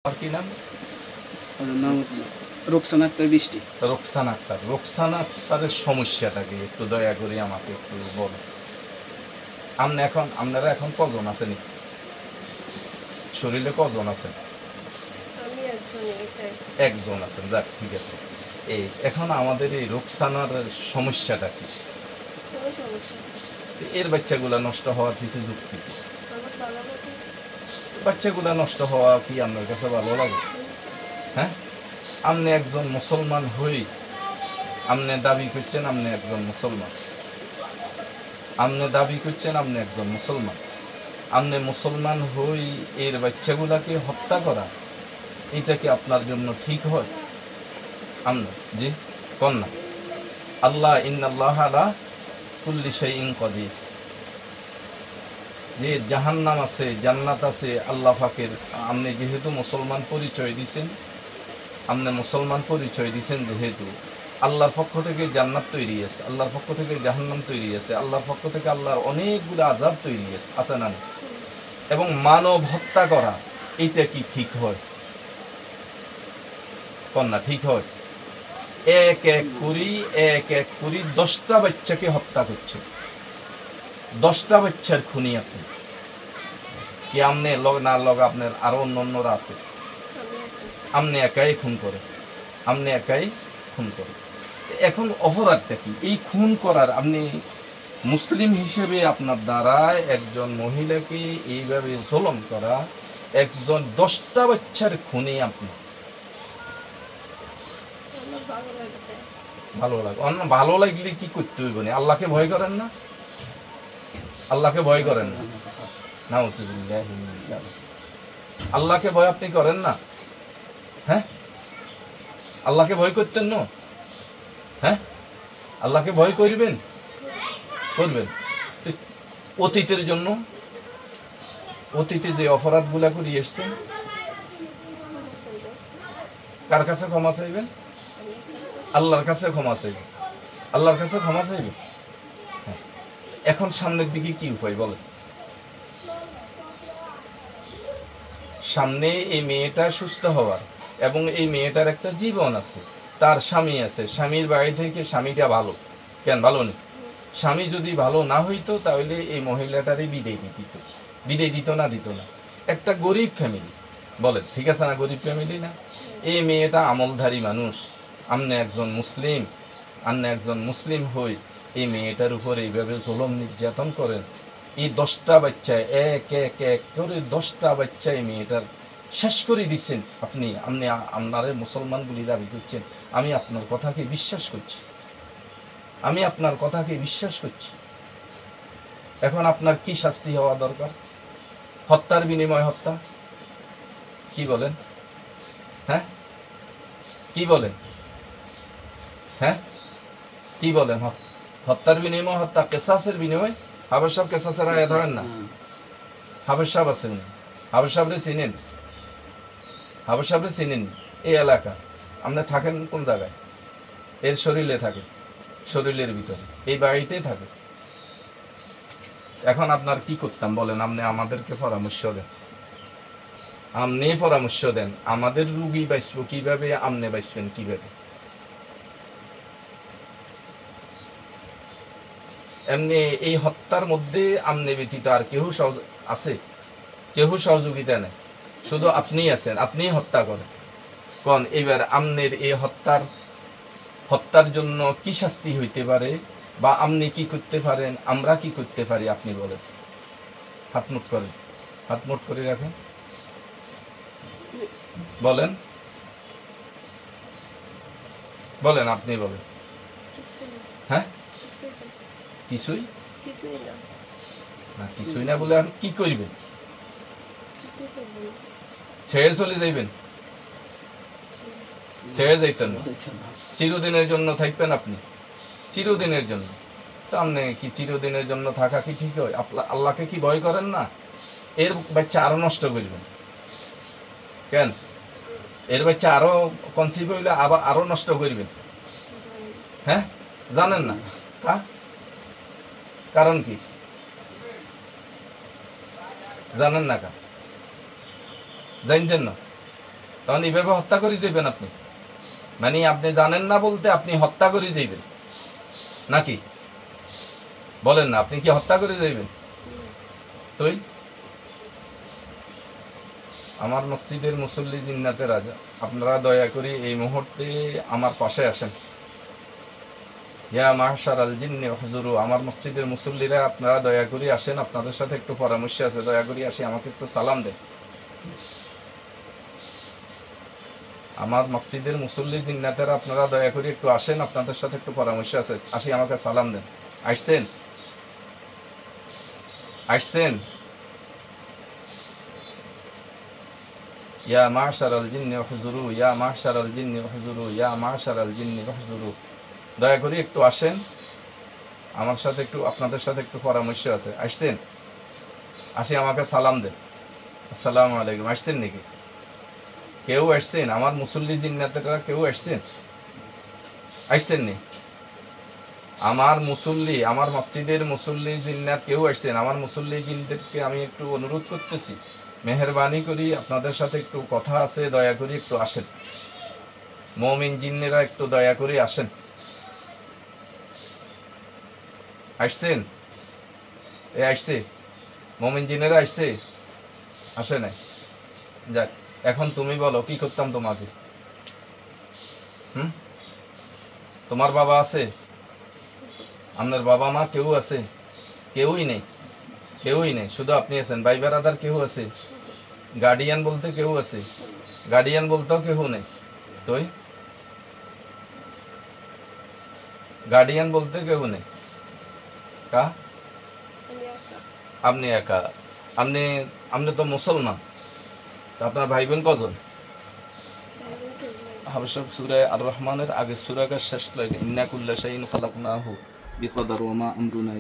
আর কি নাম? ওর নাম হচ্ছে রোকসানা আক্তার বৃষ্টি। রোকসানা আক্তার। রোকসানা আক্তারের সমস্যাটা কি একটু দয়া করে আমাকে একটু বলো। আপনারা এখন কজন আছেন? শরীরে কজন আছেন? একজন আছেন। যাক, ঠিক আছে। এখন আমাদের এই রোকসানার সমস্যাটা কি? এর বাচ্চাগুলা নষ্ট হওয়ার পিছনে যুক্তি কি? বাচ্চাগুলা নষ্ট হওয়া কি আপনার কাছে ভালো লাগে? হ্যাঁ, আপনি একজন মুসলমান হই আপনি দাবি করছেন আপনি একজন মুসলমান, আপনি দাবি করছেন আপনি একজন মুসলমান, আপনি মুসলমান হই এর বাচ্চাগুলাকে হত্যা করা এটা কি আপনার জন্য ঠিক হয়? আপনি জি কোন না? আল্লাহ ইন্নাল্লাহ আলা কুল্লি শাইইন কাদির, যে জাহান্নাম আছে জান্নাত আছে আল্লাহ পাকের। আপনি যেহেতু মুসলমান পরিচয় দিছেন, আপনি মুসলমান পরিচয় দিছেন যেহেতু আল্লাহর পক্ষ থেকে জান্নাত তৈরি আছে, আল্লাহর পক্ষ থেকে জাহান্নাম তৈরি আছে, আল্লাহর পক্ষ থেকে আল্লাহর অনেকগুলো আযাব তৈরি আছে না? এবং মানব হত্যা করা এটা কি ঠিক হয়? কন্যা ঠিক হয়? এক এক করি 10টা বাচ্চাকে হত্যা করছে, 10টা বাচ্চার খুনি আপনি কি? আপনি না লগ আপনার আরো অন্যরা আছে? আপনি একাই খুন করে, আপনি একাই খুন করে। এখন অপরাধটা কি এই খুন করার? আপনি মুসলিম হিসেবে আপনার দ্বারা একজন মহিলাকে এইভাবে জুলুম করা, একজন 10টা বাচ্চার খুনি আপনি ভালো লাগে? ভালো লাগলে কি করতে হইব? আল্লাহকে ভয় করেন না? আল্লাহকে ভয় করেন না? নাউযুবিল্লাহি মিন যালিক। আল্লাহকে ভয় আপনি করেন না? হ্যাঁ, আল্লাহকে ভয় করতেন না? হ্যাঁ, আল্লাহকে ভয় করবেন? অতীতের জন্য, অতীতে যে অপরাধগুলা করে এসছেন কার কাছে ক্ষমা চাইবেন? আল্লাহর কাছে ক্ষমা চাইবেন। আল্লাহর কাছে ক্ষমা চাইবেন। এখন সামনের দিকে কি উপায় বলেন? সামনে এই মেয়েটা সুস্থ হওয়ার, এবং এই মেয়েটার একটা জীবন আছে, তার স্বামী আছে, স্বামীর বাড়ি থেকে স্বামীটা ভালো কেন? ভালো নেই। স্বামী যদি ভালো না হইতো তাহলে এই মহিলাটারই বিদায় দিত না? দিত না? একটা গরিব ফ্যামিলি বলেন, ঠিক আছে না? গরিব ফ্যামিলি না? এই মেয়েটা আমলধারী মানুষ, আপনি একজন মুসলিম হই এই মেয়েটার উপর এইভাবে জুলুম নির্যাতন করেন। এই 10টা বাচ্চা এক করে 10টা বাচ্চা এই মেয়েটার শেষ করে দিচ্ছেন। আপনারা মুসলমানগুলি দাবি করছেন। আমি আপনার কথাকে বিশ্বাস করছি, এখন আপনার কি শাস্তি হওয়া দরকার? হত্যার বিনিময় হত্যা, কি বলেন? হ্যাঁ, কি বলেন? হ্যাঁ, কি বলেন? হত্যার বিনিময় হত্যা, কেসাসের বিনিময়। হাবের সাহেব কেসাসের আগে ধরেন না? হাবের সাহেব আছেন, হাবের সাহেবরে চিনেন? হাবের সাহেবরে চিনেন? এই এলাকা আপনি থাকেন কোন জায়গায়? এর শরীরে থাকে, শরীরের ভিতরে এই বাড়িতে থাকে। এখন আপনার কি করতাম বলেন? আপনি আমাদেরকে পরামর্শ দেন। আমাদের রুগী বাঁচব কিভাবে? আপনি বাঁচবেন কিভাবে? এমনি এই হত্যার মধ্যে আপনি ব্যতীত আর কেউ আছে? কেউ সহযোগিতা নেই, শুধু আপনি আছেন, আপনি হত্যা করেন। কোন এবার আপনার এই হত্যার জন্য কি শাস্তি হইতে পারে, বা আপনি কি করতে পারেন, আমরা কি করতে পারি? আপনি বলেন। হাত মুট করে রাখেন, বলেন আপনি বলেন। হ্যাঁ, কিছুই না বলে আর কি করবেন? ছেড়ে চলে যাইবেন? ছেড়ে যাইতেন না, চিরদিনের জন্য থাকবেন আপনি, চিরদিনের জন্য। তো আপনি কি চিরদিনের জন্য থাকা কি ঠিক হয়? আল্লাহকে কি ভয় করেন না? এর বাচ্চা আরো নষ্ট করবেন কেন? এর বাচ্চা আরো কনসিভ হইলে আবার আরো নষ্ট করবেন। হ্যাঁ, জানেন না? কারণ কি জানেন না? জানতেন না? তখন এইভাবে হত্যা করে যাবেন আপনি, মানে আপনি জানেন না বলতে আপনি হত্যা করে যাইবেন নাকি? বলেন না, আপনি কি হত্যা করে যাইবেন? তুই আমার মসজিদের মুসল্লি জিন্নাতের রাজা, আপনারা দয়া করে এই মুহূর্তে আমার পাশে আসেন। ইয়া মাহশারাল জিন্নি হুজুরু, আমার মসজিদের মুসল্লিরা আপনারা দয়া করে আসেন, আপনাদের সাথে একটু পরামর্শ আছে, দয়া করে আসি, আমাকে একটু সালাম দেন। আমার মসজিদের মুসল্লি জিন্নাতেরা আপনারা দয়া করে একটু আসেন, আপনাদের সাথে একটু পরামর্শ আছে, আসি, আমাকে সালাম দেন। আসছেন? আসছেন? ইয়া মাশারাল জিন্নি হুজুরু, ইয়া মাশারাল জিন্নি হুজুরু, ইয়া মাশারাল জিন্নি হুজুরু, দয়া করে একটু আসেন, আমার সাথে একটু, আপনাদের সাথে একটু পরামর্শ আছে। আসছেন? আসি, আমাকে সালাম দেন। আসসালামু আলাইকুম। আসছেন নাকি? কেউ আসছেন? আমার মুসল্লি জিন্নাতেরা কেউ আসছেন? আসছেন নি? আমার মুসল্লি, আমার মসজিদের মুসল্লি জিন্নাত কেউ আসছেন? আমার মুসল্লি জিনদেরকে আমি একটু অনুরোধ করতেছি, মেহরবানি করি আপনাদের সাথে একটু কথা আছে, দয়া করে একটু আসেন। মুমিন জিন্নেরা একটু দয়া করে আসেন। আসছেন? এ আসছে? মুমিন জিন্নেরা আসছে? আসে নাই? যাক, এখন তুমি বলো কি করতাম তোমাকে? তোমার বাবা আছে? আপনার বাবা মা কেউ আছে? কেউই নেই, কেউই নেই, শুধু আপনি আছেন। ভাই বেড়াদার কেউ আছে? গার্ডিয়ান বলতে কেউ আছে? গার্ডিয়ান বলতেও কেউ নেই। তুই গার্ডিয়ান বলতে কেউ নেই। কা? আপনি একা? আপনি আপনি তো মুসলমান, তা আপনার ভাই বোন কজন? হাবশব সূরা আর রহমানের আগে সূরার শেষ লাইন, ইন্না কুল্লা শাইইন খালাকনাহু বিকদার ওয়া মা আমরুনা